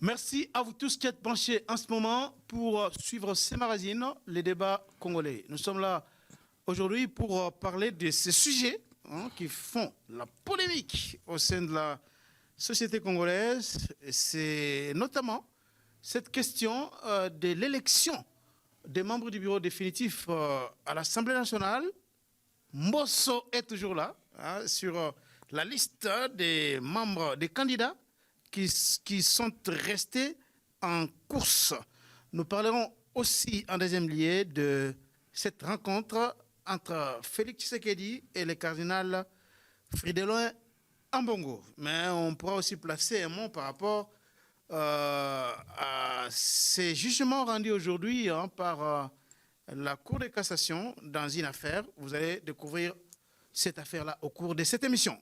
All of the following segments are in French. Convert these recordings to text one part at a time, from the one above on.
Merci à vous tous qui êtes branchés en ce moment pour suivre ces magazines, les débats congolais. Nous sommes là aujourd'hui pour parler de ces sujets qui font la polémique au sein de la société congolaise. C'est notamment cette question de l'élection des membres du bureau définitif à l'Assemblée nationale. Mbosso est toujours là, sur la liste des membres, des candidats qui sont restés en course. Nous parlerons aussi en deuxième lieu de cette rencontre entre Félix Tshisekedi et le cardinal Fridolin Ambongo. Mais on pourra aussi placer un mot par rapport à ces jugements rendus aujourd'hui par la Cour de cassation dans une affaire. Vous allez découvrir cette affaire-là au cours de cette émission.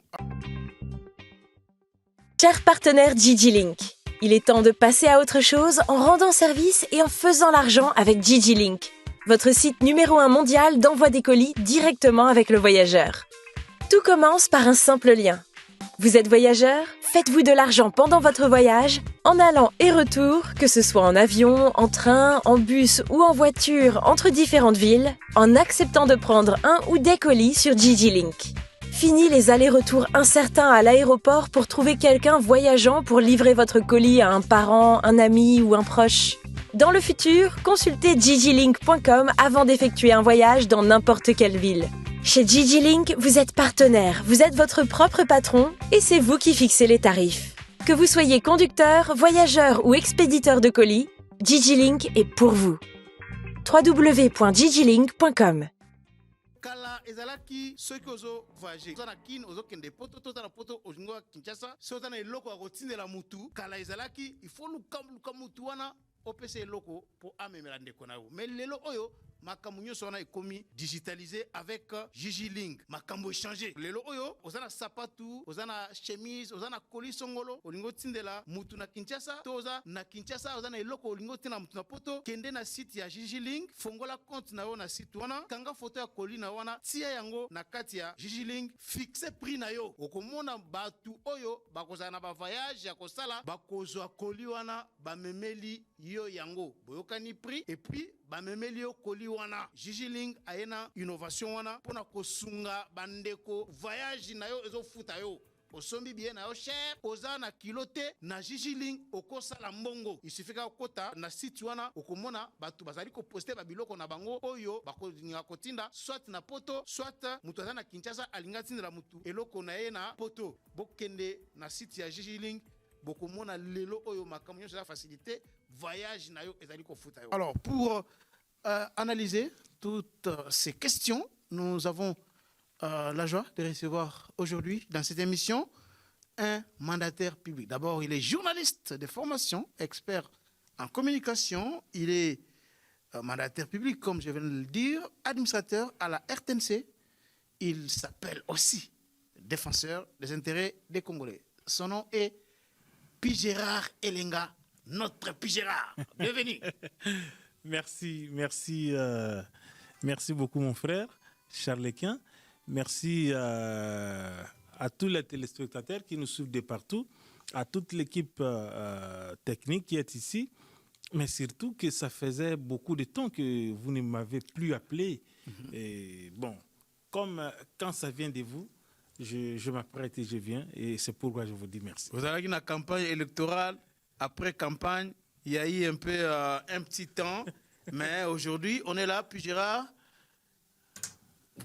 Cher partenaire DigiLink, il est temps de passer à autre chose en rendant service et en faisant l'argent avec DigiLink, votre site numéro 1 mondial d'envoi des colis directement avec le voyageur. Tout commence par un simple lien. Vous êtes voyageur? Faites-vous de l'argent pendant votre voyage, en allant et retour, que ce soit en avion, en train, en bus ou en voiture entre différentes villes, en acceptant de prendre un ou des colis sur DigiLink. Fini les allers-retours incertains à l'aéroport pour trouver quelqu'un voyageant pour livrer votre colis à un parent, un ami ou un proche. Dans le futur, consultez digilink.com avant d'effectuer un voyage dans n'importe quelle ville. Chez DigiLink, vous êtes partenaire, vous êtes votre propre patron et c'est vous qui fixez les tarifs. Que vous soyez conducteur, voyageur ou expéditeur de colis, DigiLink est pour vous. www.digilink.com Kala ezalaki soki ozo voyager oza na kine ozokende poto to na poto ozingo ya Kinshasa so oza na eloko ya kotindela mutu kala ezalaki il faut luka mutu wana opesa eloko po amemela ndeko na yo mais lelo oyo makambo nyonso wana ekomi digitalisé avec DigiLink makambo échangé lelo oyo oza na sapatu oza na chemise oza na colis songolo olingo tindela mutu na Kinshasa to oza na Kinshasa oza na eloko olingo tina mutu na poto kende na site ya DigiLink fongola compte na yo na site wana kanga photo ya colis na wana tia yango na kati ya DigiLink fixe prix na yo okomona batu oyo bakozala na ba voyage ya kosala bakozwa colis wana bamemeli yo yango boyokani prix et puis bamemeli yo colis wana DigiLink ayena innovation wana pona kosunga bandeko voyage na yo ezofuta yo osombi bien na yo cher oza na kilote na DigiLink okosala mbongo isifika okota na site wana okomona batu bazali ko poster ba biloko na bango oyo bakolinga kotinda soit na poto soit mutu aza na Kinshasa alinga tindela mutu eloko na ye na poto bokende na site ya DigiLink bokomona lelo oyo makambo nyonso ya facilité voyage na yo ezali kofuta yo. Alors pour analyser toutes ces questions, nous avons la joie de recevoir aujourd'hui dans cette émission un mandataire public. D'abord, il est journaliste de formation, expert en communication. Il est mandataire public, comme je viens de le dire, administrateur à la RTNC. Il s'appelle aussi défenseur des intérêts des Congolais. Son nom est Pigérard Elenga, notre Pigérard. Bienvenue. Merci beaucoup mon frère, Charles-Quint. Merci à tous les téléspectateurs qui nous suivent de partout, à toute l'équipe technique qui est ici, mais surtout que ça faisait beaucoup de temps que vous ne m'avez plus appelé. Et bon, comme quand ça vient de vous, je m'apprête et je viens, et c'est pourquoi je vous dis merci. Vous avez une campagne électorale, après campagne, il y a eu un peu un petit temps, mais aujourd'hui, on est là, puis Gérard,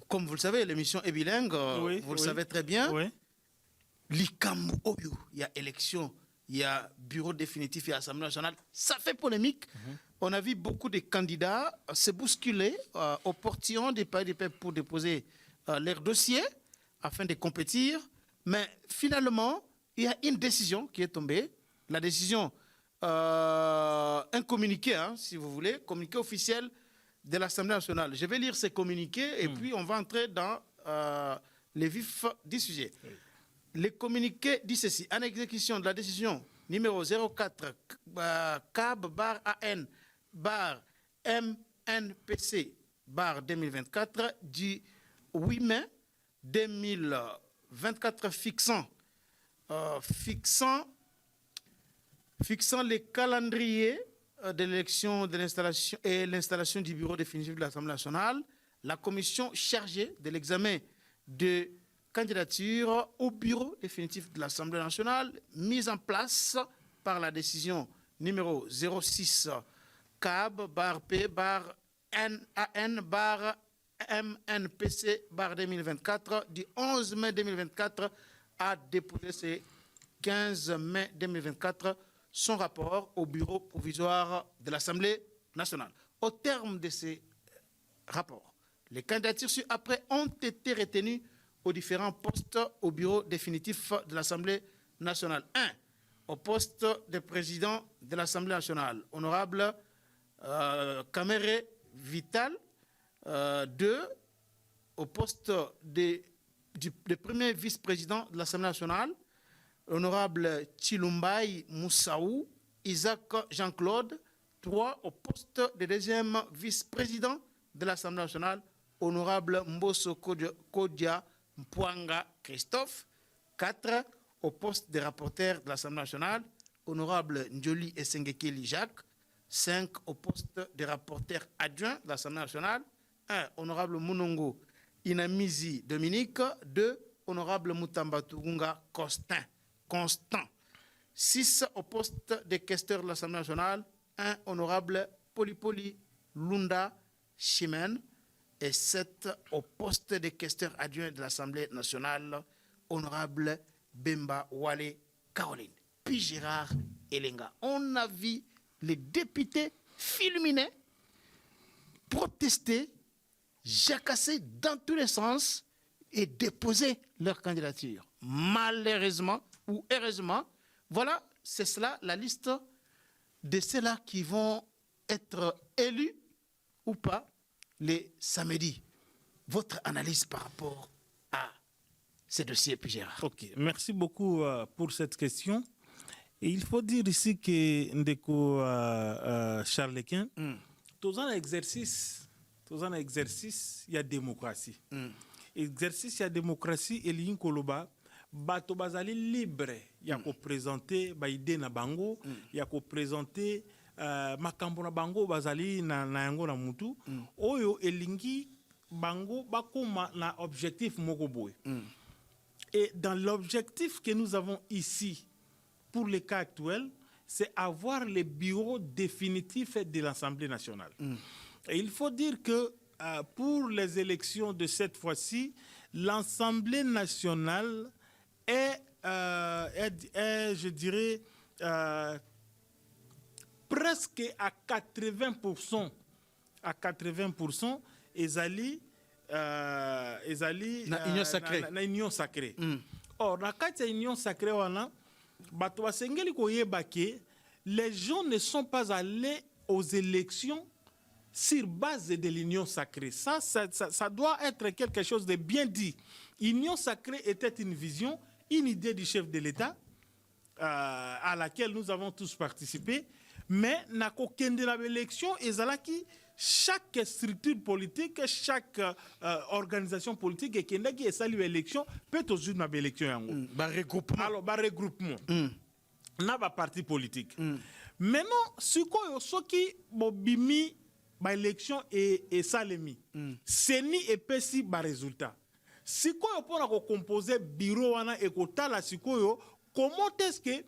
comme vous le savez, l'émission est bilingue, oui, vous le savez très bien. Oui. L'Ikambu Oyo, il y a élection, il y a bureau définitif, il y a Assemblée nationale, ça fait polémique. On a vu beaucoup de candidats se bousculer au portillon des pays des peuples pour déposer leur dossier afin de compétir, mais finalement, il y a une décision qui est tombée, la décision un communiqué, si vous voulez, communiqué officiel de l'Assemblée nationale. Je vais lire ces communiqués et puis on va entrer dans les vifs du sujet. Oui. Le communiqué dit ceci: en exécution de la décision numéro 04 CAB-AN MNPC 2024 du 8 mai 2024 fixant fixant les calendriers de l'élection de l'installation et l'installation du bureau définitif de l'Assemblée nationale, la commission chargée de l'examen de candidature au bureau définitif de l'Assemblée nationale, mise en place par la décision numéro 06 CAB P NAN MNPC 2024 du 11 mai 2024 a déposé ce 15 mai 2024 son rapport au bureau provisoire de l'Assemblée nationale. Au terme de ces rapports, les candidatures ci-après ont été retenues aux différents postes au bureau définitif de l'Assemblée nationale. 1. Au poste de président de l'Assemblée nationale, honorable Kamere Vital. 2. Au poste de premier vice-président de l'Assemblée nationale, honorable Chilumbai Moussaou, Isaac Jean-Claude. 3. Au poste de deuxième vice-président de l'Assemblée nationale, honorable Mbosso Kodia Mpwanga Christophe. 4. Au poste de rapporteur de l'Assemblée nationale, honorable Njoli Esengekeli Jacques. 5. Au poste de rapporteur adjoint de l'Assemblée nationale, 1. Honorable Munongo Inamizi Dominique. 2. Honorable Mutamba Tugunga Constant. 6. Au poste de questeur de l'Assemblée nationale, 1. Honorable Polipoli Lunda Chimène. Et 7. Au poste de questeur adjoint de l'Assemblée nationale, honorable Bemba Wale Caroline. Puis Gérard Elenga. On a vu les députés fulminés, protester, jacasser dans tous les sens et déposer leur candidature. Malheureusement ou heureusement, voilà, c'est cela la liste de ceux-là qui vont être élus ou pas les samedis. Votre analyse par rapport à ces dossiers, puis Gérard. Ok, merci beaucoup pour cette question. Et il faut dire ici que Ndeko Charlequin, dans un exercice, il y a démocratie. Exercice, il y a démocratie et l'in koloba, bato bazali libre, il y a ko présenter ba idée na bango, il y a ko présenter makambo na bango bazali na yango na mutu, oyo elingi bango bakoma na objectif moko boy. Et dans l'objectif que nous avons ici, pour le cas actuel, c'est avoir les bureaux définitifs de l'Assemblée nationale. Et il faut dire que pour les élections de cette fois-ci, l'Assemblée nationale est, je dirais, presque à 80%. À 80%, ezali na union sacrée. Na union sacrée. Or, dans la union sacrée, les gens ne sont pas allés aux élections sur base de l'union sacrée. Ça doit être quelque chose de bien dit. L'union sacrée était une vision, une idée du chef de l'État à laquelle nous avons tous participé. Mais n'a aucune de l'élection et chaque structure politique, chaque organisation politique qui a salué l'élection peut aussi une élection. Regroupement. Alors, regroupement. N'a pas parti politique. Maintenant, ce qui bimi l'élection et salemi, c'est ni épais ba résultat. Si quoi pour composer bureau et kota la sikoyo, comment est-ce que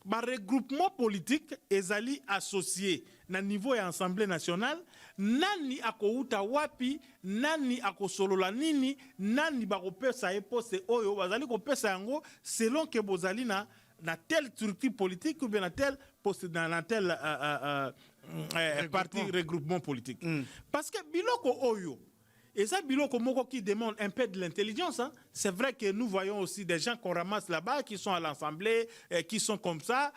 ba regroupement politique ezali associé na niveau ya Assemblée nationale, nani akouta wapi, nani akosolola nini, nani bakopesa poste oyo bazali kopesa yango selon que bozali na telle structure politique ou bien na tel poste dans tel parti regroupement politique. Parce que biloko oyo et ça, biloko moko qui demande un peu de l'intelligence. Hein. C'est vrai que nous voyons aussi des gens qu'on ramasse là-bas, qui sont à l'Assemblée, qui sont comme ça,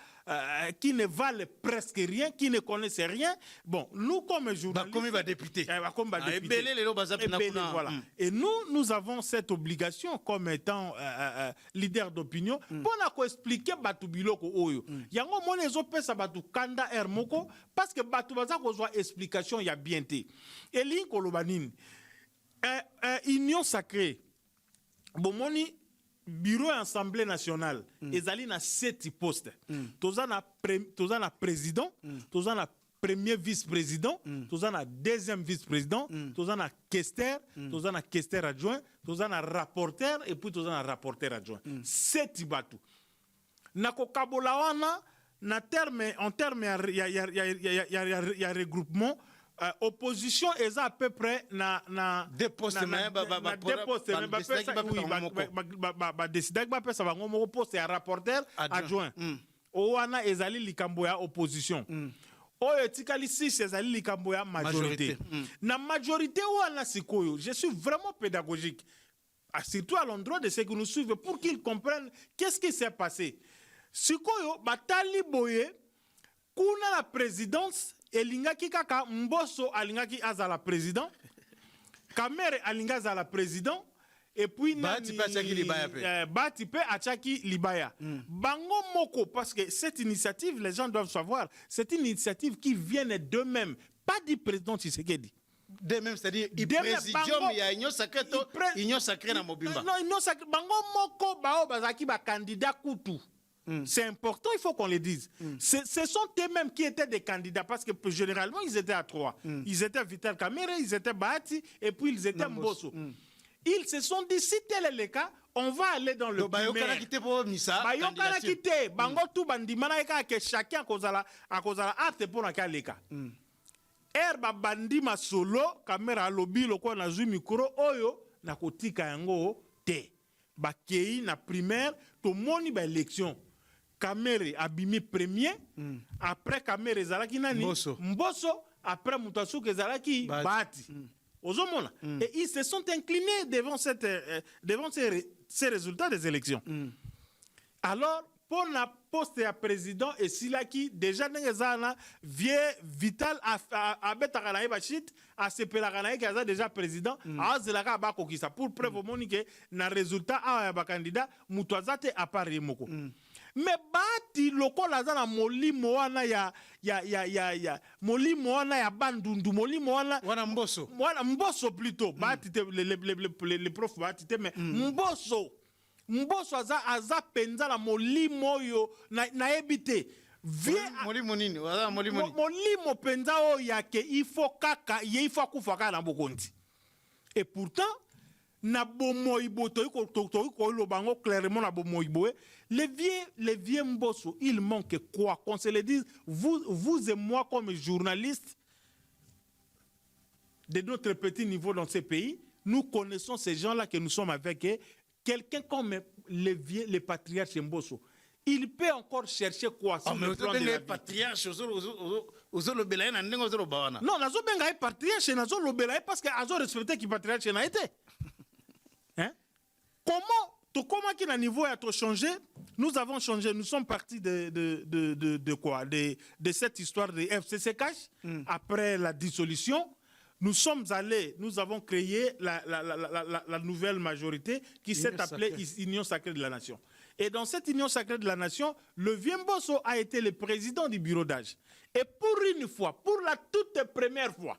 qui ne valent presque rien, qui ne connaissent rien. Bon, nous, comme journalistes... Comme député. Voilà. Et nous avons cette obligation, comme étant leader d'opinion, pour expliquer Batu Biloko Oyo. Yango monezo pesa Batu Kanda Hermoko, parce que Batu Baza kozwa explication, il y a bien été. Et l'Inkolobanine, union sacrée. Bomoni bureau et assemblée nationale ezali na 7 postes toza na président toza na premier vice-président toza na deuxième vice-président toza na questeur toza na questeur adjoint toza na rapporteur et puis toza na rapporteur adjoint 7 batu na kokabola wana en terme ya regroupement opposition est à peu près na déposé décider ba pesa bango moko poste ya rapporteur adjoint owana ezali likambo ya opposition oyo etikali 6 ezali likambo ya majorité na majorité wana sikoyo je suis vraiment pédagogique surtout à l'endroit de ceux qui nous suivent pour qu'ils comprennent qu'est-ce qui s'est passé sikoyo batali boye kuna la présidence elingaki kaka Mbosso alingaki azala président Kamere alinga azala président et puis Bati pe achaki libaya bango moko parce que cette initiative les gens doivent savoir c'est une initiative qui vient d'eux-mêmes pas du président Tshisekedi d'eux-mêmes c'est-à-dire il présidium ya union sacrée na mobimba non union sacrée bango moko bao bazaki ba candidat kutu. C'est important, il faut qu'on le dise. Ce sont eux-mêmes qui étaient des candidats parce que généralement ils étaient à 3. Ils étaient Vital Kamerhe, ils étaient Bahati et puis ils étaient Mbosso. Ils se sont dit si tel est le cas, on va aller dans le primaire. Bayokana quitté, bango tout bandimana que chacun a causé acte pour la cas. Herba bandima solo, caméra lobby loko na zu micro oyo na kotika yango te. Bakei na primaire to moni ba élection. Kamere abimi premier, après Kamere ezalaki nani Mbosso, après Mutasuku ezalaki Bahati. Ozomona. Et ils se sont inclinés devant ces résultats des élections. Alors, pour la poste à président et Silaki, déjà n'engezana vieux Vital a betakanaï bachit a seperakanaï qui a déjà président a zelaka bako kisa pour preuve au monde que na résultat a ba candidat Mutwazate a pari moko. Mais Bahati loko lazana molimo wana ya molimo wana ya bandundu molimo wana Mbosso plutôt Bahati les profs Bahati mais Mbosso aza penza la molimo yo na ebite molimo nini molimo penza o yake il faut kufa na bokonzi et pourtant na bomoibo to ko lo bango clairement na bomoibo les vieux Mbosso il manque quoi qu'on se le dise vous et moi comme journalistes de notre petit niveau dans ces pays nous connaissons ces gens-là que nous sommes avec eux. Quelqu'un comme les patriarches Mbosso, il peut encore chercher quoi sur le plan de la vie. Non, nazo benga patriarche nazo lobela parce que azo respecté qui patriarche n'a été. Hein? Comment qui na niveau a changé? Nous avons changé, nous sommes partis de quoi? De cette histoire de FCC Cash après la dissolution. Nous sommes allés, nous avons créé la nouvelle majorité qui s'est appelée Union Sacrée de la Nation. Et dans cette Union Sacrée de la Nation, le vieux Mbosso a été le président du bureau d'âge. Et pour une fois, pour la toute première fois,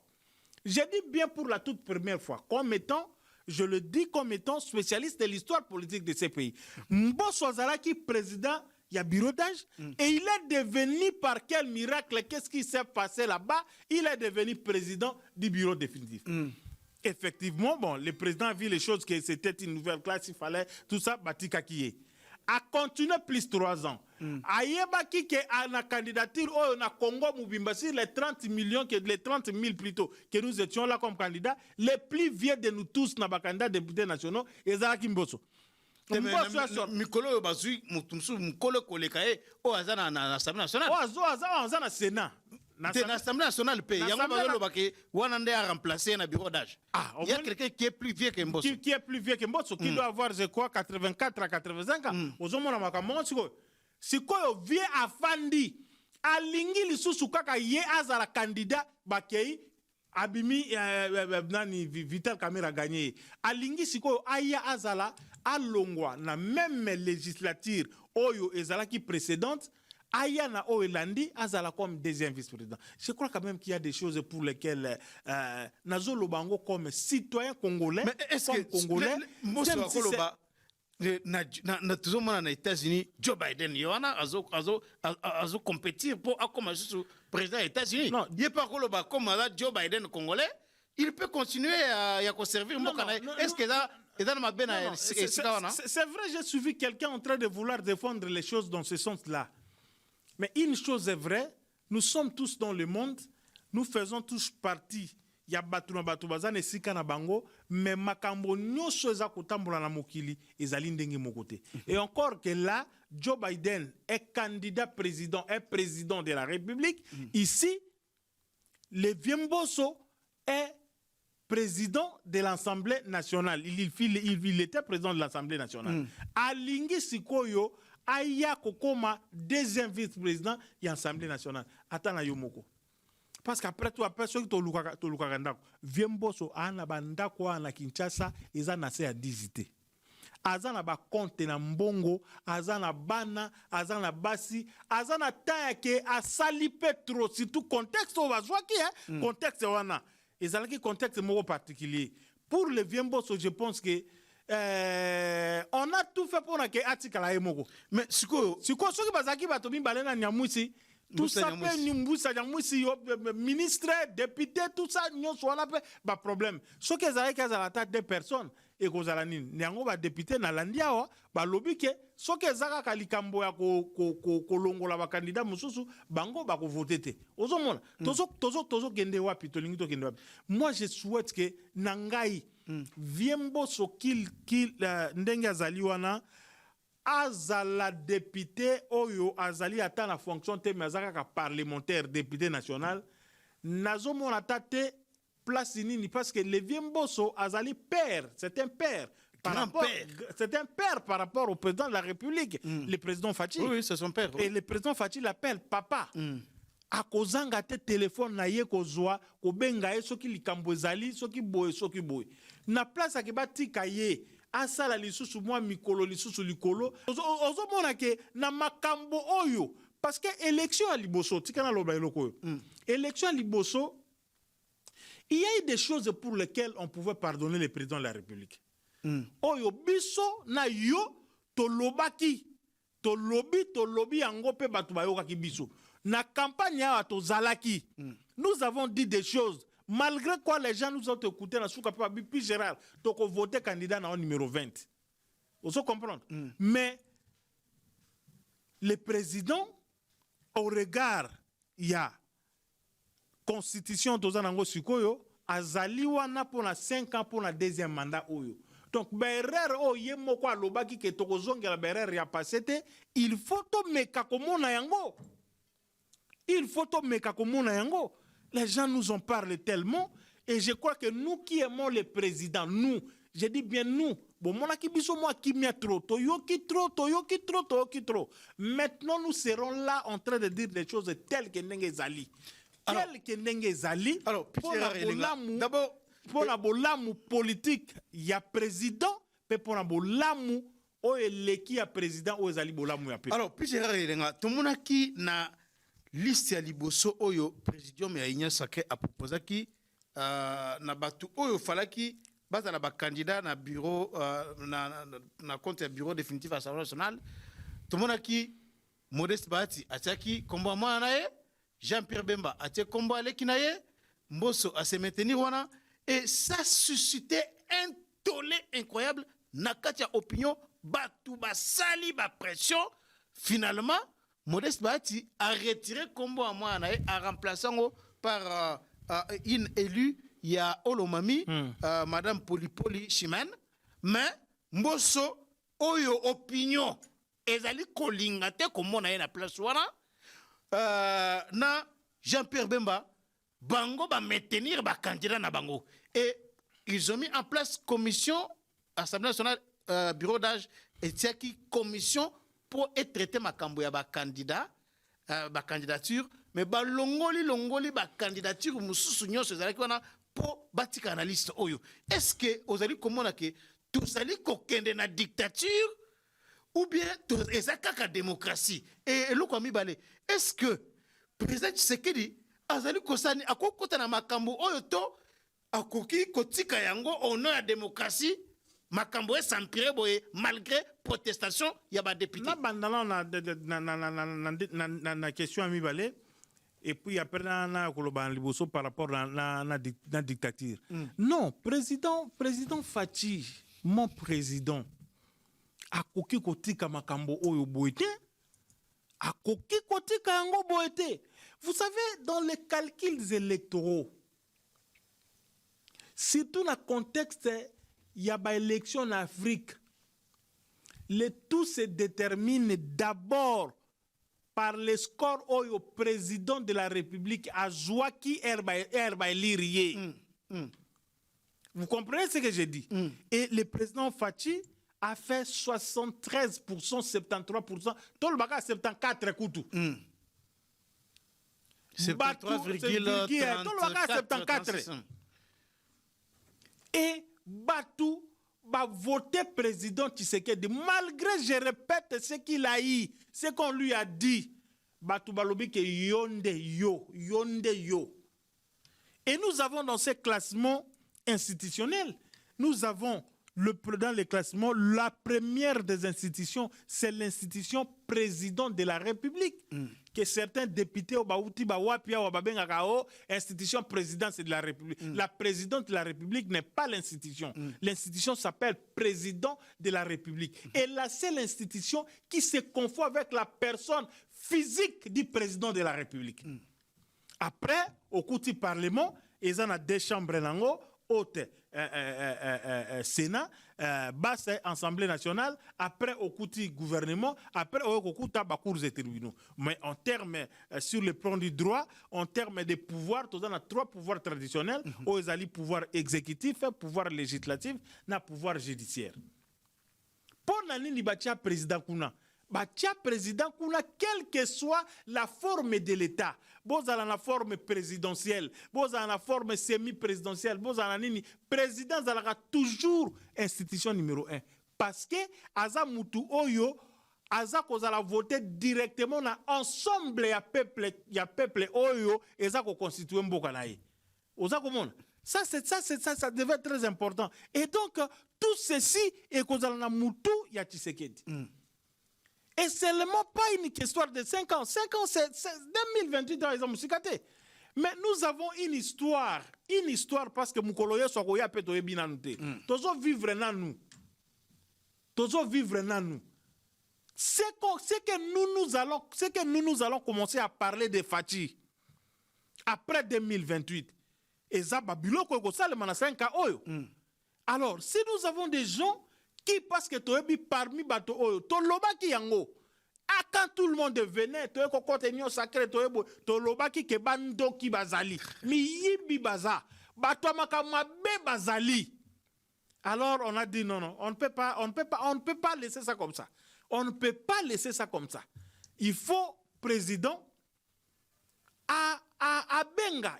j'ai dit bien pour la toute première fois, comme étant, je le dis comme étant spécialiste de l'histoire politique de ces pays, Mbosso Azalaki, président, il y a bureau d'âge, et il est devenu, par quel miracle, qu'est-ce qui s'est passé là-bas? Il est devenu président du bureau définitif. Effectivement, bon, le président a vu les choses, que c'était une nouvelle classe, il fallait tout ça, Batika Kiye. A continué plus 3 ans. Ayebaki que à la candidature au Congo Mubimba sur les 30 millions, les 30 000 plutôt, que nous étions là comme candidats, les plus vieux de nous tous, na candidats députés nationaux, Ezalaki Mbosso. Mikolo bazui mutumsu mukolo kolekae o azana na Assemblée nationale. Azana Sénat. Na Assemblée nationale pe yango bazolo bake wana nde a remplacer na bureau d'âge. Il y a quelqu'un qui est plus vieux que Mbosso. Qui est plus vieux que Mbosso, qui doit avoir je crois 84 à 85 ans. Ozomona makambo siko. Sikoyo vieux afandi alingi lisusu kaka ye azala candidat bakei abimi nani Vital Kamerhe a gagné. Alingi sikoyo aya azala alongwa na même législature oyo ezalaki précédente ayana oelandi azala comme deuxième vice-président. Je crois quand même qu'il y a des choses pour lesquelles Nazo Lobango comme citoyen congolais, mais est-ce comme que congolais, na tozomona na États-Unis Joe Biden yoana azo compétir pour akoma sous président des États-Unis. Non, il pas koloba comme Joe Biden congolais, il peut continuer à servir mboka na. Est-ce que c'est vrai, j'ai suivi quelqu'un en train de vouloir défendre les choses dans ce sens-là. Mais une chose est vraie, nous sommes tous dans le monde, nous faisons tous partie. Il y a batu bazane sika na bango, mais makambo nyonso eza kotambola na mokili ezali ndenge mokote. Et encore que là, Joe Biden est candidat président, est président de la République. Ici, le Viemboso est président de l'Assemblée nationale. Il était président de l'Assemblée nationale. Alingi Sikoyo, aya kokoma deuxième vice-président de l'Assemblée nationale. Atana Yomoko. Parce qu'après tout, après ceux qui ont lu Viemboso, ana bandako ana Kinshasa, ils ont assez à visiter. Azana ba compte na mbongo, azana bana, azana basi, azana taake a sali petro, surtout contexte au bazwaki, contexte wana. Et ça qui contexte mot particulier. Pour le Viemboso, je pense que on a tout fait pour que atikala emoko. Mais siko qui bazaki batomi balena nyamusi. Tout ça peut ministre, député, tout ça, nous sommes là, pas problème. Ce que ça a la tête des personnes, et que ça a un député dans l'Andia, bah lobby que ce que ça a kalikambo ya kolongo la candidat mususu, bango ba ko voter. Ozomona, tozo kende wapi, tolingi to kende wapi. Moi je souhaite que Nangai Viemboso kil ndenge azali wana. Azala député oyo azali ata na fonction te mais azaka parlementaire député national nazo mona tate place nini parce que le Viemboso azali père, c'est un père c'est un père par rapport au président de la République, le président Fachi. Oui, c'est son père. Et le président Fachi l'appelle papa. Akozanga te téléphone na ye kozwa ko benga ye soki likambo ezali soki boye na place akeba tika ye asala lisusu mwa mikolo lisusu likolo ozomona ke na makambo oyo parce que élection à liboso tikana loba eloko élection à liboso il y a eu des choses pour lesquelles on pouvait pardonner le président de la République oyo biso na yo tolobaki tolobi yango pe batu bayokaki biso na campagne ya tozalaki nous avons dit des choses. Malgré quoi, les gens nous ont écoutés dans Souka Papi, puis Gérald, donc on votait candidat dans le numéro 20. Vous se comprendre. Mais le président, au regard, il y a constitution de Zanango Sukoyo, Azali wana pour 5 ans pour le deuxième mandat. Donc, Berer, oh, yemo kwa lobaki ke tokozonge la Berer ya passé, il faut to meka komona yango. Il faut to meka komona yango. Les gens nous en parlent tellement et je crois que nous qui aimons le président, nous, je dis bien nous, bon, mon akibiso moi qui m'y a trop, toyoki trop. Maintenant, nous serons là en train de dire des choses telles que Nengezali. Telles que Nengezali. Alors, d'abord, pour la bolamu politique, il y a président, mais pour la bolamu, oh, il y a président, oh, ezali bolamu ya pe. Alors, puis tout le monde qui na liste ya liboso oyo présidium ya Ignace Sake a proposé ki na batu oyo falaki baza na ba candidat na bureau na compte ya bureau définitif à l'Assemblée nationale tout le monde qui Modeste Bahati atiaki kombo mwana naye Jean-Pierre Bemba atie kombo aleki naye Mbosso a se maintenir wana et ça suscitait un tollé incroyable na kati ya opinion batu basali ba pression finalement Modeste Bahati a retiré Kombo Amouanae, a remplacé par une élue, il y a Olomami, Madame Polipoli Chimène, mais Mbosso, Oyo Opinion, ezali kolingate comme on a na place wana, na Jean-Pierre Bemba, Bango va maintenir ba candidat na Bango. Et ils ont mis en place commission, Assemblée nationale, bureau d'âge, et qui commission pour être traité makambo ya ba candidat ba candidature mais ba longoli ba candidature mususu nyonso ezalaki wana pour batika analyste oyo est-ce que ozali komona ke tozali kokende na dictature ou bien ezaka démocratie et eloko mibale est-ce que président Tshisekedi azali kosani akokota na makambo oyo to akoki kotika yango au nom ya démocratie makambo s'empirer boye malgré protestation ya ba député. Na bandana na question ami balé et puis après na koloba liboso par rapport na dictature. Non, président Fachi, mon président akoki kotika makambo oyo boete. Akoki kotika yango boete. Vous savez, dans les calculs électoraux, surtout dans le contexte, il y a des élections en Afrique. Le tout se détermine d'abord par le score au président de la République, à Joaki Herbaïlirie. Vous comprenez ce que j'ai dit? Et le président Fachi a fait 73%, 73%. Tout le bagage 74 coups. 73,34. Et Batou va voter président Tshisekedi. Malgré, je répète, ce qu'il a eu, ce qu'on lui a dit. Batou Balobi que yonde yo. Et nous avons dans ces classements institutionnels, nous avons dans les classements, la première des institutions, c'est l'institution président de la République. Que certains députés au institution présidence de la République. La présidente de la République n'est pas l'institution. L'institution s'appelle président de la République. Et là, c'est l'institution qui se confond avec la personne physique du président de la République. Après, au cours du Parlement, ils ont deux chambres nango, haute Sénat, basse Assemblée nationale, après au côté gouvernement, après au côté cours et tribunaux. Mais en termes, sur le plan du droit, en termes de pouvoir, on a trois pouvoirs traditionnels, aux alliés pouvoir exécutif, pouvoir législatif, na pouvoir judiciaire. Pour nani batia président kuna, batia président kuna, quelle que soit la forme de l'État. Vous avez la forme présidentielle, vous avez la forme semi-présidentielle, vous avez la présidence sera toujours institution numéro 1. Parce que Aza Moutou Oyo, Aza kozala voter directement dans ensemble ya peuple Oyo, et ça constitue mboka nae. Oza komona. Ça devait être très important. Et donc, tout ceci est kozala na Moutou ya Tshisekedi. Et seulement pas une histoire de 5 ans. 5 ans, c'est 2028 ans, ils ont musicate. Mais nous avons une histoire parce que Moukoloye Sokoya Petoye Binanoute. Tozo vivre na nous. Ce que nous allons commencer à parler de Fachi après 2028. Et ça, Babiloko Kosalema na 5 ans. Alors, si nous avons des gens qui, parce que tu parmi bato oyo, to loba ki yango, quand tout le monde venait, tu es cotenio sacré, tu loba ki ke bando ki bazali, mi yibi baza, bato makama be bazali. Alors on a dit non, on ne peut pas laisser ça comme ça. On ne peut pas laisser ça comme ça. Il faut président à Benga,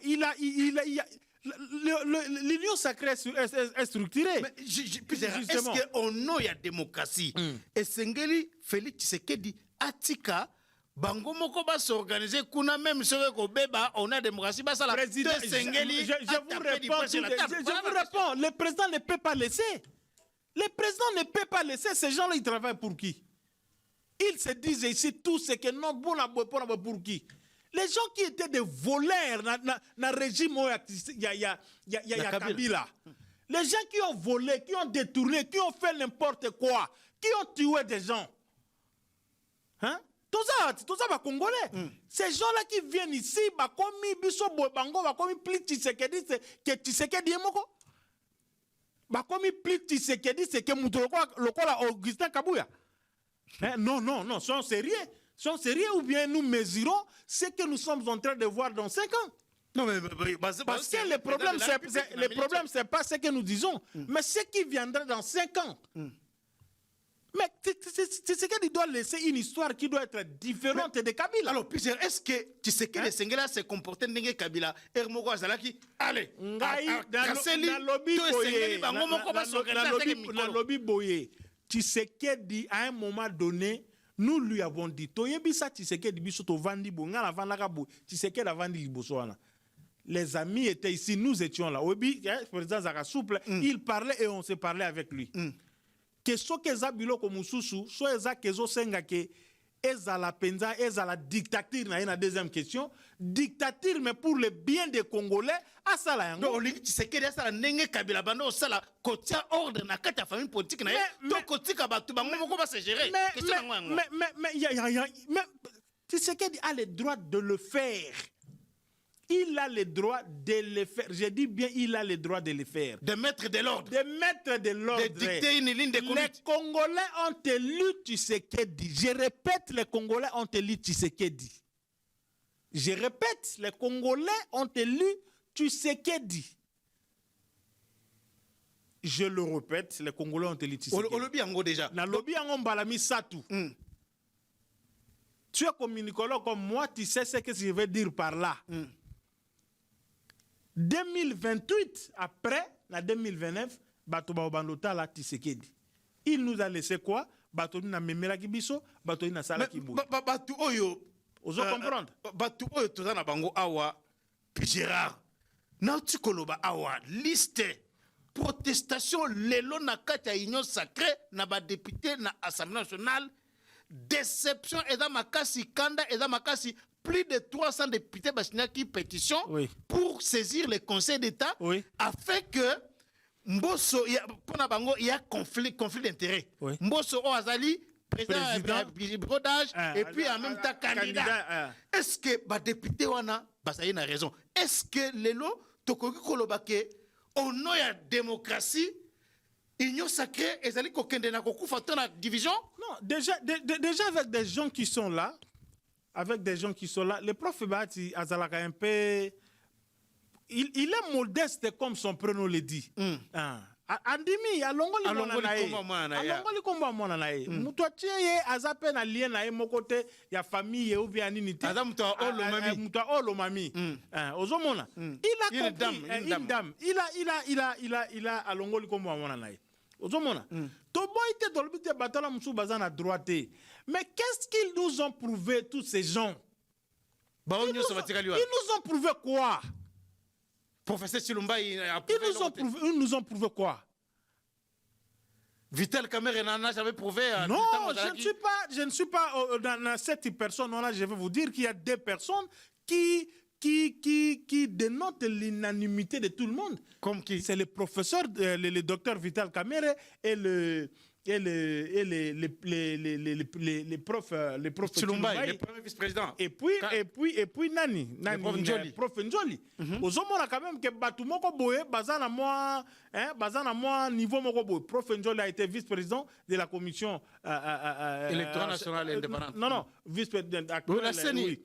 l'union sacrée est structurée. Est-ce qu'on a la démocratie? Et Sengeli Félix Tshisekedi Atika bango moko ba s'organiser kuna même sur ko beba on a démocratie ba ça la président Sengeli je vous réponds, le président ne peut pas laisser. Le président ne peut pas laisser ces gens-là, ils travaillent pour qui? Ils se disent ici tout ce que non bon pour qui? Les gens qui étaient des voleurs dans le régime Kabila, les gens qui ont volé, qui ont détourné, qui ont fait n'importe quoi, qui ont tué des gens. Hein? Tout ça va congolais. Ces gens-là qui viennent ici, comme Biso Bobango, comme plus Tshisekedi, que Tshisekedi est moko. Comme plus Tshisekedi, c'est que Moutolokola Augustin Kabouya. Non, sont sérieux. Sont sérieux ou bien nous mesurons ce que nous sommes en train de voir dans 5 ans? Non, mais parce que le problème, c'est pas ce que nous disons, mais ce qui viendra dans 5 ans. Mais c'est ce qu'il doit laisser une histoire qui doit être différente de Kabila. Alors, est-ce que tu sais que les Sengela se comportent comme Kabila? Hermoko Azalaki, allez, lobby boye. Tu sais que à un moment donné, nous lui avons dit, Toyebisa Tshisekedi biso to vandi bo ngala vandaka bo Tshisekedi avandi liboso wana. les amis étaient ici, nous étions là. Obi, le président Zaka souple, il parlait et on se parlait avec lui. Que ce que Zabilo comme Moussoussou, soit Eza Kezo Sengake, Eza la penza, Eza la dictature, na une deuxième question. Dictature, mais pour le bien des Congolais, à ça là. Donc, tu sais que ça n'est Kabila Bando, ça là, côté ordre, na ta famille politique, na donc côté Kabatou, comment va se gérer? Mais tu sais qu'il a le droit de le faire. Il a le droit de le faire. Je dis bien, il a le droit de le faire. De mettre de l'ordre. De mettre de l'ordre. De dicter une ligne de conduite. Les Congolais ont élu Tshisekedi. Je répète, les Congolais ont élu Tshisekedi. Je répète, les Congolais ont élu Tshisekedi. Je le répète, les Congolais ont élu Tshisekedi. Au lobby en déjà. Na lobby en balami satou. Tu es communicologue comme moi, tu sais ce que je veux dire par là. 2028, après, en 2029, Batoba Obandota la Tshisekedi. Il nous a laissé quoi? Batoni na memela kibiso, Batoni na sala kibu. Batu oyo. Ozo comprendre? Batu oyo tozana bango awa, Gérard. Na tikoloba awa, liste. Protestation lelo na kati ya union sacrée na ba député na Assemblée nationale. Déception et dans ma casse, Kanda et dans ma casse, plus de 300 députés qui pétition pour saisir le Conseil d'État afin que Mbosso, il y a conflit d'intérêt. Mbosso Oazali, président brodage et puis en même temps candidat. Est-ce que les députés wana a raison? Est-ce que les lots Tokogi Kolobake au nom de la démocratie Union sacrée, et Zali Kokendena Koku Faton la division? Non, déjà avec des gens qui sont là, le prof Bati Azalaka un peu. Il est modeste comme son prénom le dit. Andimi, alongoli komba mwana nae. Mutuatie ye azape na lien na mo côté ya famille ou bien ninité. Adam mutua olo mami. Ozomona. Il a compris une dame. Il a alongoli komba mwana nae. Ozomona. Toboite dolbite batala musu bazana droite. Mais qu'est-ce qu'ils nous ont prouvé tous ces gens? Ils nous ont prouvé quoi? Professeur Chilumba, ils nous ont prouvé quoi? Vital Kamerhe n'a jamais prouvé. Non, je ne suis pas dans cette personne-là. Je vais vous dire qu'il y a des personnes qui dénotent l'unanimité de tout le monde. Comme qui? C'est le professeur, le docteur Vital Kamerhe et les profs Chilumba, le premier vice-président. Et puis Nani, prof Njoli. Ozomona quand même que Batumoko Boye, bazana moi niveau moko boye. Prof Njoli a été vice-président de la commission électorale nationale indépendante. Non, vice-président actuel. La CENI.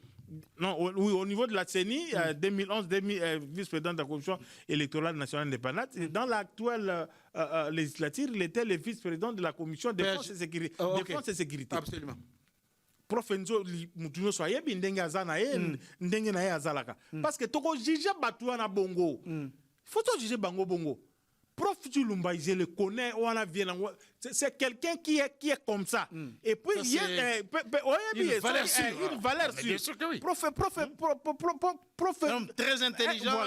Non, oui, au niveau de la CENI, 2011, vice-président de la Commission électorale nationale indépendante. Dans l'actuelle législature, il était le vice-président de la Commission défense et sécurité. Absolument. Prof Enzo Mutuno soye ndenge azana ndenge na azalaka. Parce que toko juge batu na bongo. Faut to juger bango bongo. Prof Chilumba, je le connais, c'est quelqu'un qui est comme ça. Et puis, il y a une valeur sûre. Très intelligent.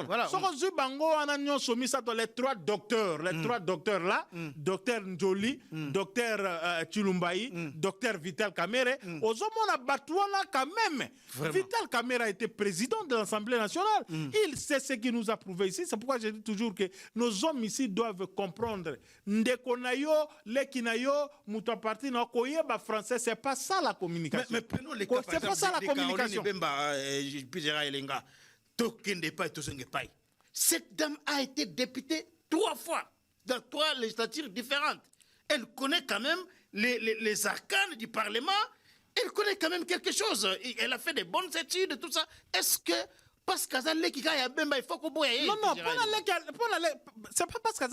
Voilà. Les trois docteurs là, docteur Njoli, docteur Chilumbaï, docteur Vital Kamerhe, quand même. Vital Kamerhe a été président de l'Assemblée nationale. Il sait ce qu'il nous a prouvé ici. C'est pourquoi je dis toujours que nos hommes ici doivent comprendre. Ndekonayo, lekinayo, muta parti na koyeba français, c'est pas ça la communication. Mais prenons les cas, c'est pas ça la communication. Cette dame a été députée 3 fois dans 3 législatures différentes. Elle connaît quand même les arcanes du Parlement. Elle connaît quand même quelque chose. Elle a fait des bonnes études, tout ça. Est-ce que parce que il faut que non, c'est pas parce que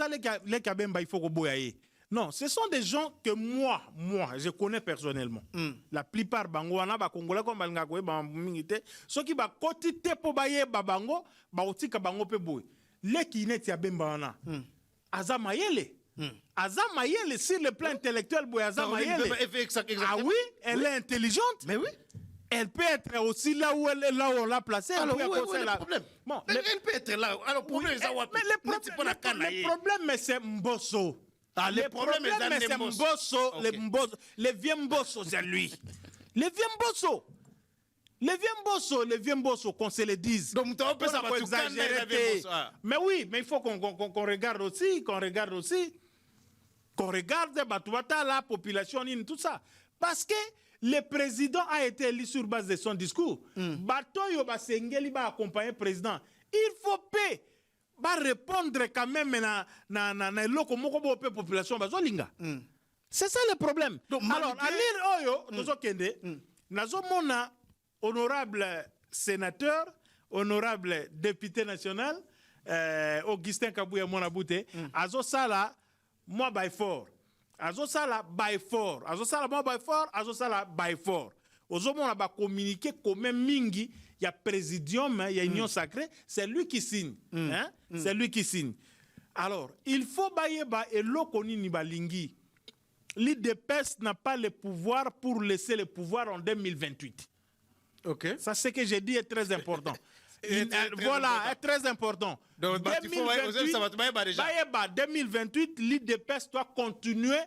il faut que non, ce sont des gens que moi, je connais personnellement. La plupart bangoana ba congolais comme balanga ko ba mingité, ceux qui ba kotité po baye ba bango, ba otika bango pe boy. Les qui net ya bemba Azamayele. Azamayele sur le plan intellectuel boy Azamayele. Ah oui, elle est intelligente. Mais oui. elle peut être aussi là où on l'a placée. Alors, où est le problème? Bon, elle peut être là. Alors, oui, mais le problème, c'est Mbosso. Le problème, c'est Mbosso. Le vieux Mbosso, c'est lui. Le vieux Mbosso, qu'on se le dise. Donc, on peut savoir exagérer. Mais oui, mais il faut qu'on regarde aussi, qu'on regarde la population, tout ça. Parce que le président a été élu sur base de son discours. Batoyo Basengeli va accompagner le président. Il faut paix. Va répondre quand même à la population. C'est ça le problème. Donc, alors, à lire Oyo, honorable sénateur, honorable député national, Augustin Kabouya Monabouté, Azo Sala, moi by fort. Azo Sala by fort. Azo Sala moi by fort, Azo Sala by fort. Ozo Mona va communiquer comme même mingi, il y a présidium, il y a union sacrée, c'est lui qui signe. C'est lui qui signe. Alors, il faut bailler et l'okoni ni balingi. L'IDPS n'a pas le pouvoir pour laisser le pouvoir en 2028. Ok. Ça, ce que j'ai dit est très important. Voilà, est très important. Donc, 2028, l'IDPS doit continuer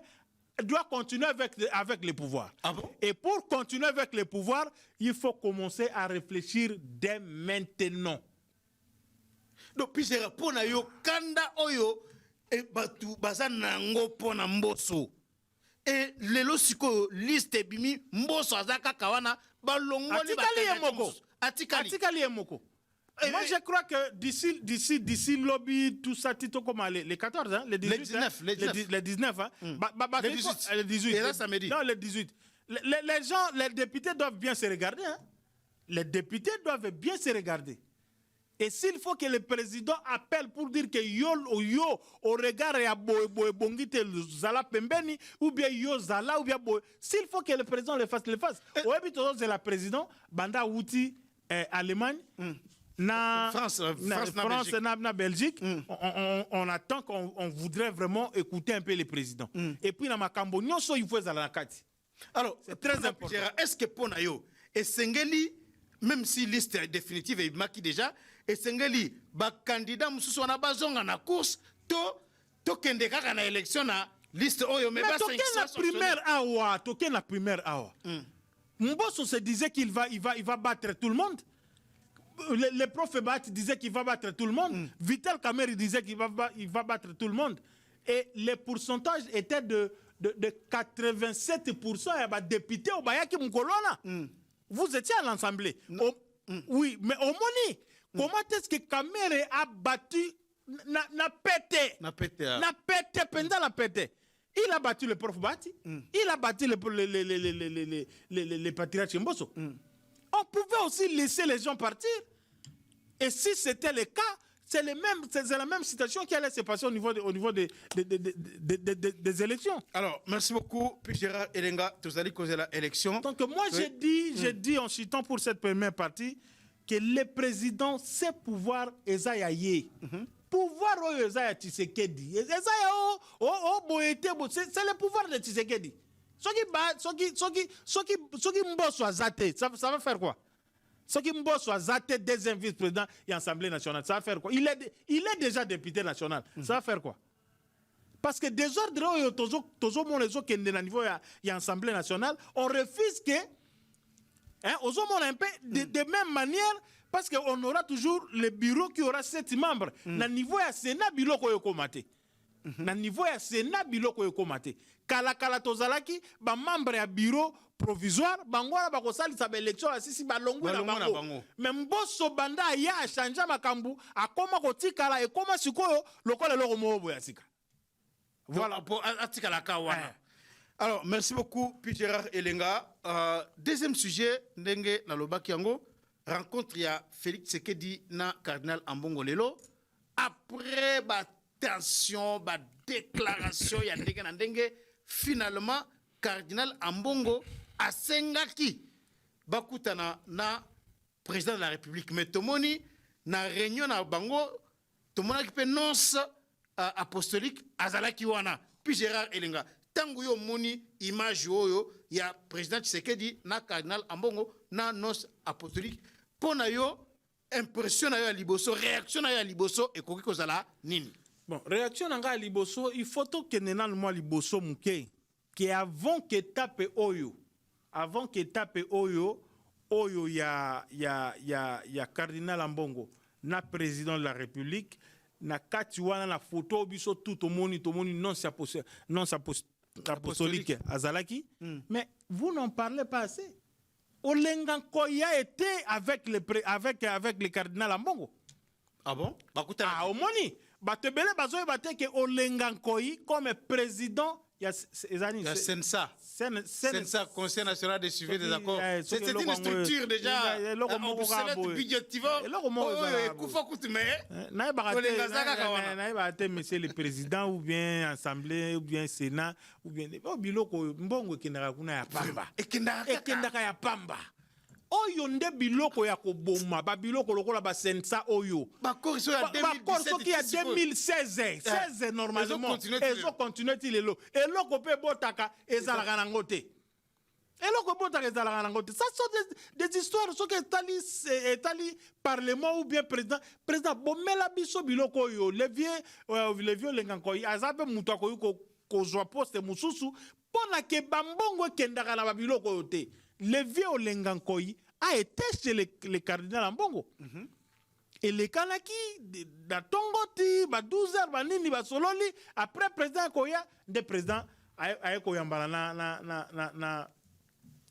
avec le pouvoir. Ah bon? Et pour continuer avec le pouvoir, il faut commencer à réfléchir dès maintenant. Donc, puis c'est pour yo kanda oyo et batu bazanango pona Mbosso. Et lelo siko liste bimi Mbosso azaka kawana balongo ni Atikali Emoko. Moi, je crois que d'ici lobby, tout ça, Tito, comme les 14, hein, les 18, les 19, hein, les 18. Et là, ça me dit. Non, les 18. Les gens, les députés doivent bien se regarder. Hein. Les députés doivent bien se regarder. Et s'il faut que le président appelle pour dire que yo au regard ya bongite zala pembeni ou bien yo zala ou bien s'il faut que le président le fasse. Au habitude c'est la président banda outi Allemagne na France na Belgique. On attend qu'on voudrait vraiment écouter un peu le président. Et puis na makambo nyonso il faut zala na kati. Alors c'est très important. Est-ce que pona yo et Sengeli même si liste définitive est marquée déjà et Sengeli ba candidat mususu wana bazonga na course to kende kaka na élection na liste oyo mais ba token la primaire awa Mbosso se disait qu'il va battre tout le monde. Le prof Bat disait qu'il va battre tout le monde. Vital Kamerhe disait qu'il va battre tout le monde. Et le pourcentage était de 87%. Il y a des députés au Bayaki Mkolona. Vous étiez à l'Assemblée. Oui, mais au Moni, comment est-ce que Kamerhe a battu, n'a pété pendant la pété. Il a battu le prof Bati, il a battu les patriarches Mbosso. On pouvait aussi laisser les gens partir. Et si c'était le cas, c'est la même situation qui allait se passer au niveau des élections. Alors, merci beaucoup, puis Gérard Elenga, tu allez causer l'élection. Donc moi, j'ai dit en citant pour cette première partie que le président, ses pouvoirs, Ezayaye. Pouvoir au Ezaya Tshisekedi. C'est le pouvoir de Tshisekedi. Ce qui Mbosso a zaté, ça va faire quoi? Ce qui Mbosso a zaté deuxième vice-président et Assemblée nationale, ça va faire quoi? Il est déjà député national. Ça va faire quoi? Parce que désordre, niveau de l'Assemblée nationale, on refuse que, de même manière, parce qu'on aura toujours le bureau qui aura 7 membres. Na niveau ya Sénat, bilo ko yokomate. Na niveau ya Sénat, bilo ko yokomate. Kala tozalaki, ba membre ya bureau provisoire, bangwana ba kosali sa élection asisi ba longu na bango. Mais Mbosso banda ya changea makambu, akoma kotikala e koma sikoyo lokola loko mobo ya sika. Voilà pour atikala kawana. Alors, merci beaucoup puis Gérard Elenga. Deuxième sujet, ndenge na lobaki yango. Rencontre ya Félix Tshisekedi na cardinal Ambongo lelo après tension déclaration ya ndenge na ndenge finalement cardinal Ambongo asengaki bakutana na président de la République mais tomoni na réunion na bango tomonaki pe nonce apostolique azalaki wana puis Gérard Elenga tango yo moni image oyo ya président Tshisekedi na cardinal Ambongo na nos apostolique pona yo impression na yo ya liboso réaction na yo ya liboso ekoki kozala nini? Bon, réaction na nga ya liboso il faut to kende na moi liboso muke que avant que tape oyo ya cardinal Ambongo na président de la République na kati wana na photo biso tout tomoni non apostolique azalaki mais vous n'en parlez pas assez. Olenga Nkoyi était avec le cardinal Ambongo. Ah bon? Ah omoni batebele bazoye bateke Olenga Nkoyi comme président ya Sensa, Conseil national de suivi des accords. C'est une structure déjà obsolète budgétivement. Monsieur le président ou bien assemblée ou bien sénat ou bien biloko mbongo ekendaka kuna ya pamba. Ekendaka ya pamba. Oyo nde biloko ya koboma ba biloko lokola ba sensa oyo bakor so ya 2016 16 normalement ezo continuer ti lelo eloko pe botaka ezalaka nango te eloko botaka ezalaka nango te. Ça sont des histoires so que etali parlement ou bien président bomela biso biloko oyo le vieux Olenga Nkoyi azape mutu akoyi kozwa poste mususu pona ke bambongo ekendaka na ba biloko oyo te. Le vieux Olenga Nkoyi a été chez le cardinal Ambongo. Et les Kanaki, da Tongoti, ba 12h, ba nini, ba sololi, après président Koya, de président a Koyambala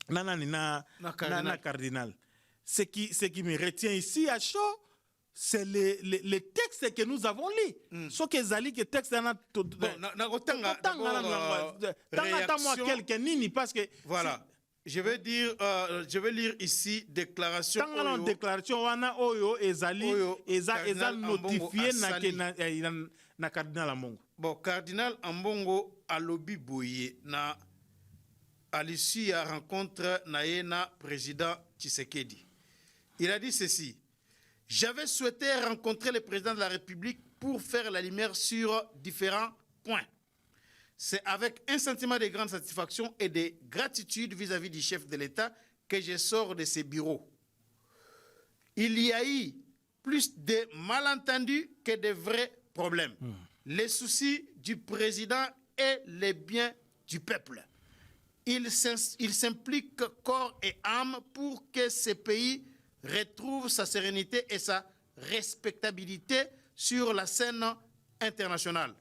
na cardinal. Ce qui me retient ici à chaud, c'est les textes que nous avons lus. Ce que Zali, que texte na quelqu'un nini parce que voilà. Je vais lire ici déclaration. Tant déclaration wana oyo ezali eza notifié na cardinal Ambongo. Bon, cardinal Ambongo alobi boye na à l'issue à rencontre na président Tshisekedi. Il a dit ceci: j'avais souhaité rencontrer le président de la République pour faire la lumière sur différents points. C'est avec un sentiment de grande satisfaction et de gratitude vis-à-vis du chef de l'État que je sors de ces bureaux. Il y a eu plus de malentendus que de vrais problèmes. Les soucis du président et les biens du peuple. Il s'implique corps et âme pour que ce pays retrouve sa sérénité et sa respectabilité sur la scène internationale.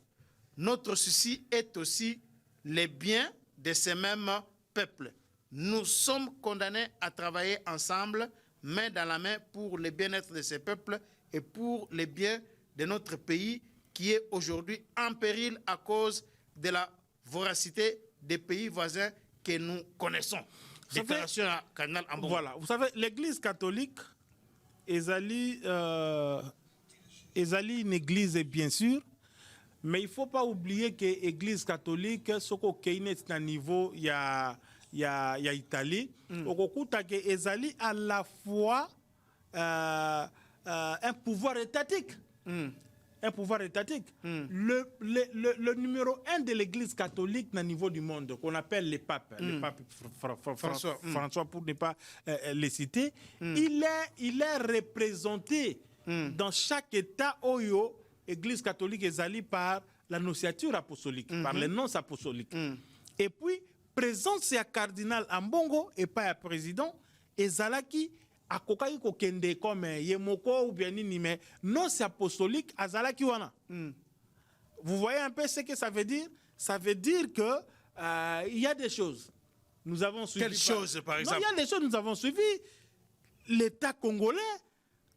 Notre souci est aussi les biens de ces mêmes peuples. Nous sommes condamnés à travailler ensemble, main dans la main, pour le bien-être de ces peuples et pour le bien de notre pays qui est aujourd'hui en péril à cause de la voracité des pays voisins que nous connaissons. Déclaration à Cardinal Ambongo. Voilà, vous savez, l'Église catholique, ezali une église bien sûr, mais il ne faut pas oublier que l'Église catholique, ce qui est à niveau, il y a Italie, que ezali à la fois un pouvoir étatique. Un pouvoir étatique. Le numéro 1 de l'Église catholique au niveau du monde, qu'on appelle le pape François, pour ne pas les citer, il est représenté dans chaque État oyo Église catholique ezali par la nonciature apostolique, par les nonces apostoliques. Et puis, présence à cardinal Ambongo et pas à président, ezalaki akokai kokende comme yemoko ou bien nini, mais nonce apostolique azalaki wana. Vous voyez un peu ce que ça veut dire? Ça veut dire que il y a des choses. Nous avons suivi. Quelles choses, par exemple? Non, il y a des choses nous avons suivi. L'État congolais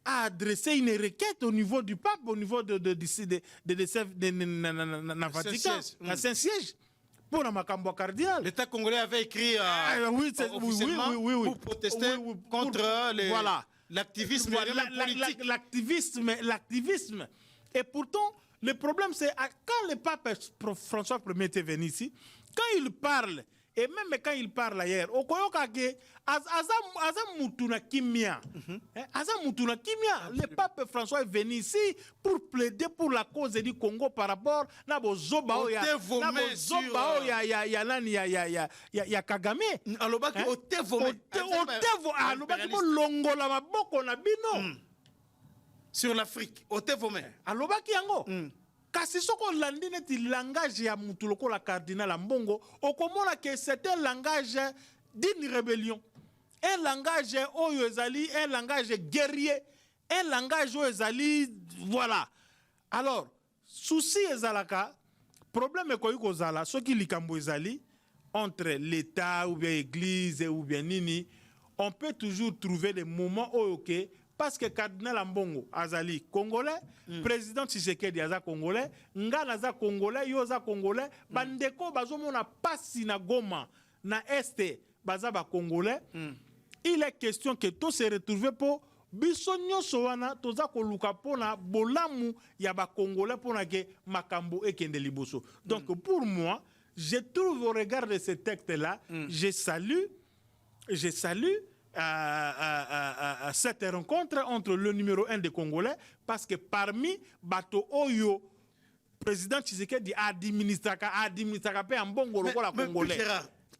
a adressé une requête au niveau du pape, au niveau de Vatican, à Saint-Siège, pour la Makambo cardinal. L'État congolais avait écrit officiellement pour protester contre l'activisme politique. L'activisme. Et pourtant, le problème, c'est quand le pape François Ier était venu ici, quand il parle, Et même quand il parle ailleurs, Mutuna Kimia. Mutuna Kimia. Le pape François est venu ici pour plaider pour la cause du Congo par rapport à Zobao ya Kagame. Alobaki longola maboko na bino sur l'Afrique. Otevome. Alobaki yango. Kasi soko landi neti langage ya mutu lokola cardinal Ambongo, okomona que c'est un langage d'une rébellion. Un langage oyo ezali, un langage guerrier, un langage oyo ezali, voilà. Alors, souci ezalaka, problème ekoyi kozala, soki likambo ezali, entre l'État ou bien l'Église ou bien nini, on peut toujours trouver des moments oyo ke, parce que cardinal Ambongo azali congolais, président Tshisekedi aza congolais, Ngana aza congolais, yo aza congolais, bandeko bazomona pasi na Goma na este baza ba congolais. Il est question que tout se retrouve pour bisonyo soana toza koluka pona bolamu ya ba congolais pona ke makambo ekende liboso. Donc pour moi, je trouve au regard de ce texte là, je salue cette rencontre entre le numéro 1 des Congolais, parce que parmi Bato Oyo, président Tshisekedi administraka pe Ambongo lokola Congolais.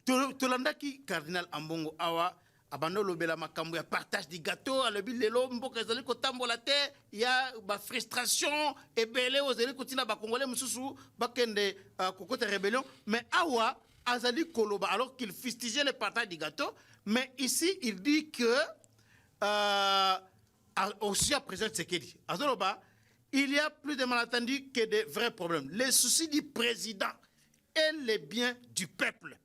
Tolandaki cardinal Ambongo awa abando lobela makambo ya partage du gâteau alobi lelo mboka ezali kotambola te ya ba frustration ebele ozali kotina ba Congolais mususu bakende kokota rébellion, mais awa azali koloba alors qu'il fustigeait le partage du gâteau. Mais ici, il dit que, aussi à présent Tshisekedi, il y a plus de malentendus que de vrais problèmes. Les soucis du président et les biens du peuple.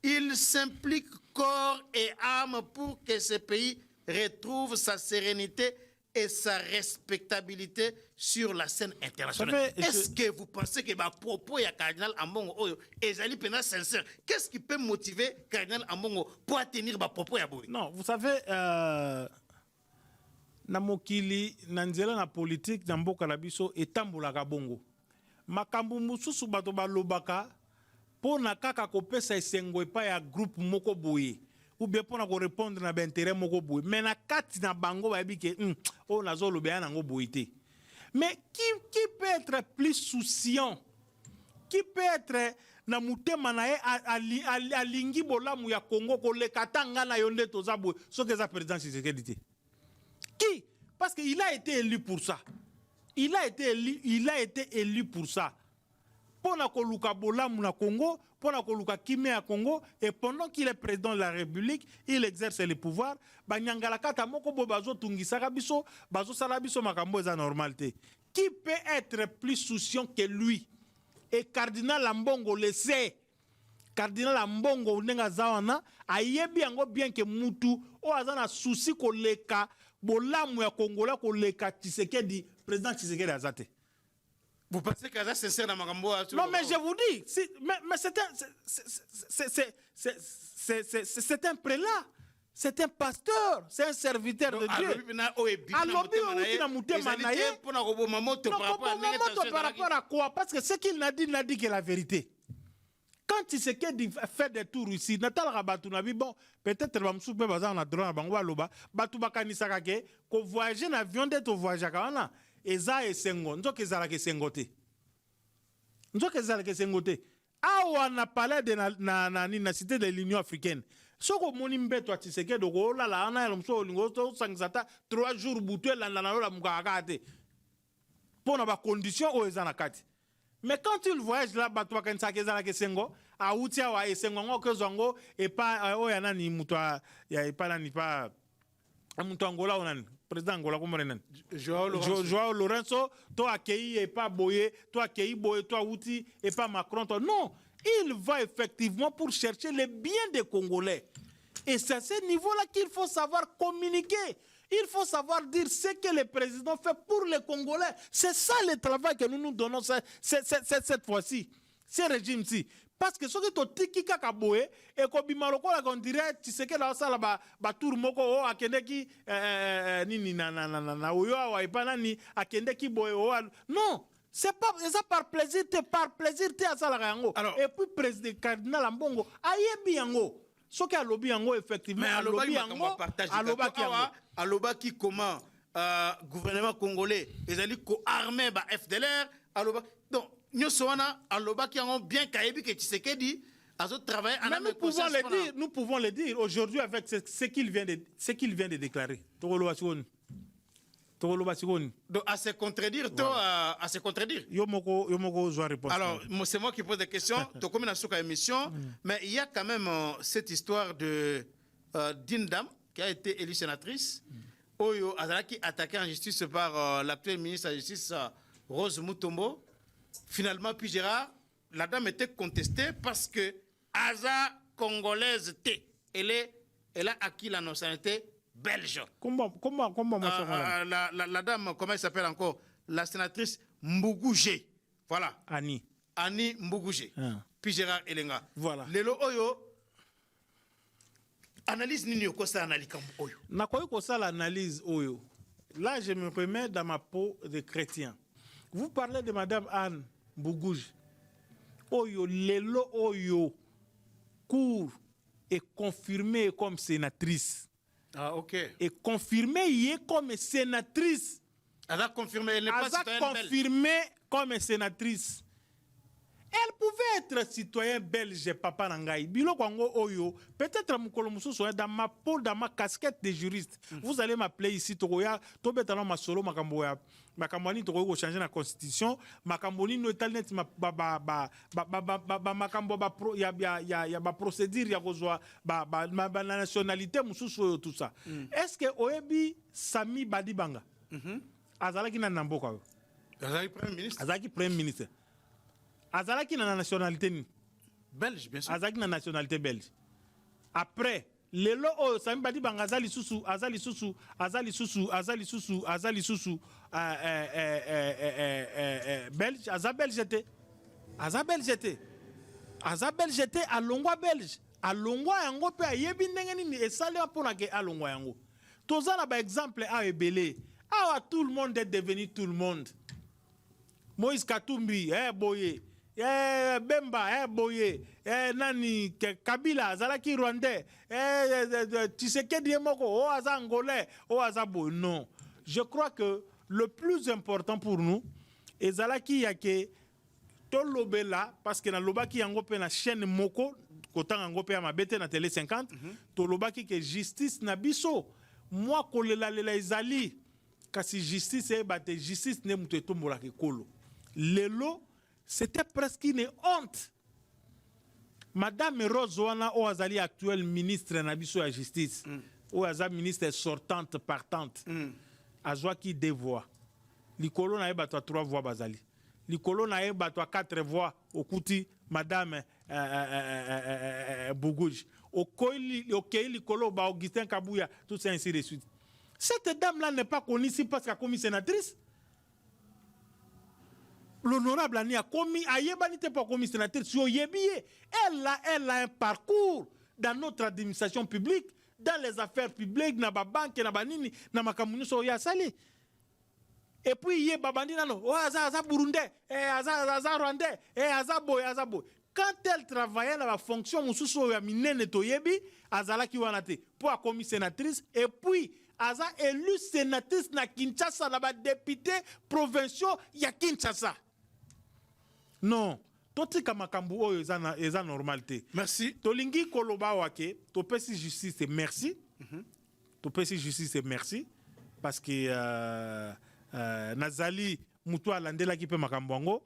Il s'implique corps et âme pour que ce pays retrouve sa sérénité et sa respectabilité sur la scène internationale. Est-ce que vous pensez que ma propos ya cardinal Ambongo ezali pena sincère? Qu'est-ce qui peut motiver cardinal Ambongo pour tenir ma propos ya boy? Non, vous savez, na mokili na nzela na politique na mboka na biso etambolaka bongo. Makambo mususu bato balobaka pona kaka kopesa esengo epa ya groupe moko boye. Ou bien pour nous répondre à l'intérêt moko boy. Mais na kati na bango ba bi ke o nazo lobea nango boité. Mais qui peut être plus souciant? Qui peut être na mutema na ye alingi bolamu ya Congo ko le katanga na yonde toza boy. So que ça président Tshisekedi. Qui? Parce qu'il a été élu pour ça. Il a été élu pour ça. Pona ko luka bolamu na Congo, pona ko luka kimé à Congo, et pendant qu'il est président de la République, il exerce le pouvoir. Banyangala kata moko bo bazo tungisaka biso, bazo sala biso makambo eza normalité. Qui peut être plus souciant que lui? Et cardinal Ambongo le sait. Cardinal Ambongo nenga zawana ayebi yango bien que mutu o azana souci ko leka bolamu ya Kongola ko leka Tshisekedi, président Tshisekedi azate. Vous pensez que c'est sincère dans Makambo? Non, mais je vous dis, mais c'est un prélat, c'est un pasteur, c'est un serviteur de Dieu. Par rapport à quoi? Parce que ce qu'il n'a dit que la vérité. Quand il s'est fait des tours ici, bon, peut-être que voyager en avion d'être voyager eza esengo nzoka ezalaka esengo te nzoka ezalaka esengo te awa na palais de na cité de l'Union africaine soko moni mbeto ya Tshisekedi okolala ana ya mso olingo tosangisa ta 3 jours butu elanda na lola mukaka te pona ba condition oyo eza na kati. Mais quand il voyage là bato bakanisaka ezalaka esengo auti awa esengo ngo kezwango epa oyo nani mutu ya epa nani pa mutu Angola onani président Angola comme renan Joao Lourenço toi accueilli et pas boyé toi accueilli boyé toi outil et pas Macron toi. Non, il va effectivement pour chercher les biens des Congolais, et c'est à ce niveau là qu'il faut savoir communiquer. Il faut savoir dire ce que le président fait pour les Congolais. C'est ça le travail que nous nous donnons cette fois-ci, ce régime-ci. Parce que ce que tu tiki kaka boye et ko bimaloko la on dirait tu sais que la sala ba tour moko o akende ki nini na oyo wa ipana ni akende ki boye o. Non, C'est pas ça par plaisir, à ça la yango. Et puis président cardinal Ambongo, ayebi yango. Ce qui a lobby yango effectivement, mais lobby yango, aloba qui comment gouvernement congolais, les alliés co-armés ba FDLR, aloba. Donc nous sommes aloba qui ont bien kayebi que Tshisekedi a travaillé en nous pouvons le dire aujourd'hui avec ce qu'il vient de déclarer. Donc à se contredire, à se contredire. Alors c'est moi qui pose des questions. Comme une émission, mais il y a quand même cette histoire de d'une dame qui a été élue sénatrice, Oyo Azalaki attaquée en justice par l'actuel ministre de la Justice Rose Mutombo. Finalement, puis Gérard, la dame était contestée parce que Aza congolaise T, elle a acquis la nationalité belge. Comment la dame, comment elle s'appelle encore? La sénatrice Mbugougé. Voilà. Annie Mbugougé. Puis Gérard Elenga. Voilà. Lelo Oyo. Analyse nini okosa analyse Oyo. Nakoyo kosa l'analyse Oyo. Là, je me remets dans ma peau de chrétien. Vous parlez de Madame Anne Mbugougé. Oyo, Lelo Oyo, court et confirmée comme sénatrice. Ah, ok. Et confirmée comme sénatrice. Elle a confirmé, elle n'est pas citoyenne belge. Confirmée comme sénatrice. Elle pouvait être citoyen belge, papa Nangaï. Bilo Kwango Oyo, peut-être dans ma peau, dans ma casquette de juriste. Vous allez m'appeler ici, Togoya, Tobetano Masolo, Makamboya, Makamwani, Togo, changer la constitution, Makamboni, no Etalnet, Makambo, il y a ma procédure, il y a ma nationalité, tout ça. Est-ce que Oebi Sami Badibanga, Azalaki Nanamboka, Azalaki Premier ministre. Azalaki Premier ministre. Azalaki na nationalité belge, bien sûr. Azalaki na nationalité belge. Après, lelo o Sami Badibanga azali susu belge, belge était à longwa belge. A longwa yango pe ayebi ndenge nini esali mpona ke a longwa yango. Tozana ba exemple a ebele. Ah, tout le monde est devenu tout le monde. Moïse Katumbi, boye. Bemba, boye, nani, Kabila, Azalaki Rwandais, Tshisekedi Moko, Aza Angolais, Aza Boye. Non. Je crois que le plus important pour nous, est Zalaki Yake, Tolobela, parce que dans Lobaki Yangope na chaîne Moko, Kotan Yangope à ma bête na télé 50, Tolobaki que justice na biso. Moi, Kolela Lela Ezali, kasi justice est batte, justice ne mouteto morake kolo. Lelo, c'était presque une honte. Madame Rose Wana Oazali, actuelle ministre de la Justice, Oazali ministre sortante, partante, Azwa qui deux voix. L'icolo n'a pas 3 voix Bazali. L'icolo n'a pas 4 voix au Kouti, Madame Bougouj. Au Kei, l'icolo, Augustin Kabouya, tout ça ainsi de suite. Cette dame-là n'est pas connue ici parce qu'elle a commis sénatrice. L'honorable Annie a commis, Ayébanité pour commis sénatrice, elle a un parcours dans notre administration publique, dans les affaires publiques, dans la banque, dans la banini, dans la communauté soya sali. Et puis, il y a Babandi, Aza Burundais, Aza Rwandais, Aza Boy. Quand elle travaillait dans la fonction, Moussou Minene Toyebi, Azala Kiwanate, pour la commis sénatrice, et puis, Aza élu sénatrice na Kinshasa, na député provinciaux, ya Kinshasa. Non, toti kamakambu oyo eza normalité. Merci. Tolingi koloba wake, topesi justice et merci. Topesi justice et merci parce que nazali mutu alandela ki pe makambu yango.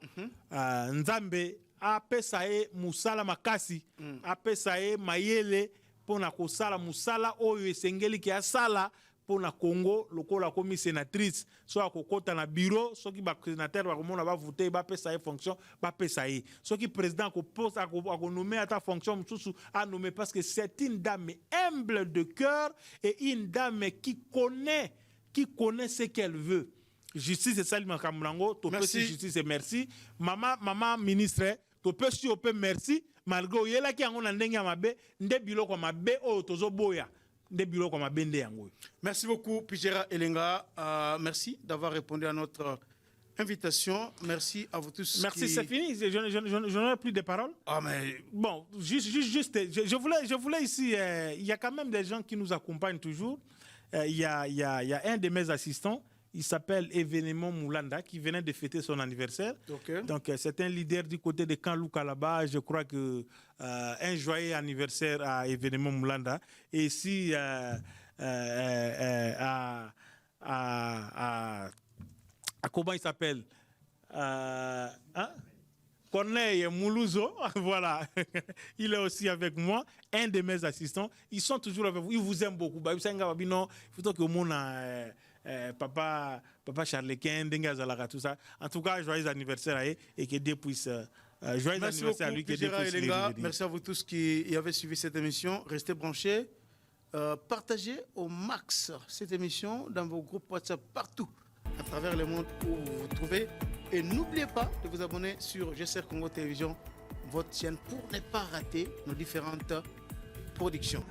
Nzambe apesa e musala makasi, apesa e mayele pona kosala musala oyo esengeli ki asala pour na Congo, le la commis sénatrice, soit à Kokota na bureau, soit qui ba sénateur va comment va voter, va payer sa fonction, va payer ça. Soit qui président ko pose à nommer à ta fonction, à nommer parce que c'est une dame humble de cœur et une dame qui connaît ce qu'elle veut. Justice et Salima Kamrango, to pesi justice et merci. Maman ministre, to pesi ope merci. Malgré yela ki ango na ndenge mabe, nde biloko mabe o tozo boya. Merci beaucoup, Pijera Elenga. Merci d'avoir répondu à notre invitation. Merci à vous tous. Merci, c'est fini. Je n'aurai plus de paroles. Ah, mais Bon, je voulais ici, il y a quand même des gens qui nous accompagnent toujours. Il y a un de mes assistants, il s'appelle Événement Moulanda, qui venait de fêter son anniversaire. Ok. Donc, c'est un leader du côté de Kanlouka là-bas. Je crois que un joyeux anniversaire à Événement Moulanda. Et ici, comment il s'appelle Corneille Moulouzo, voilà, il est aussi avec moi, un de mes assistants. Ils sont toujours avec vous, ils vous aiment beaucoup. Il faut que mon papa Charlequin, tout ça. En tout cas, joyeux anniversaire et que Dieu puisse. Joyeux merci anniversaire à beaucoup, lui, que Dieu Pijera puisse Elenga. les Merci à vous tous qui avez suivi cette émission. Restez branchés. Partagez au max cette émission dans vos groupes WhatsApp partout à travers le monde où vous vous trouvez. Et n'oubliez pas de vous abonner sur GCR Congo Télévision, votre chaîne, pour ne pas rater nos différentes productions.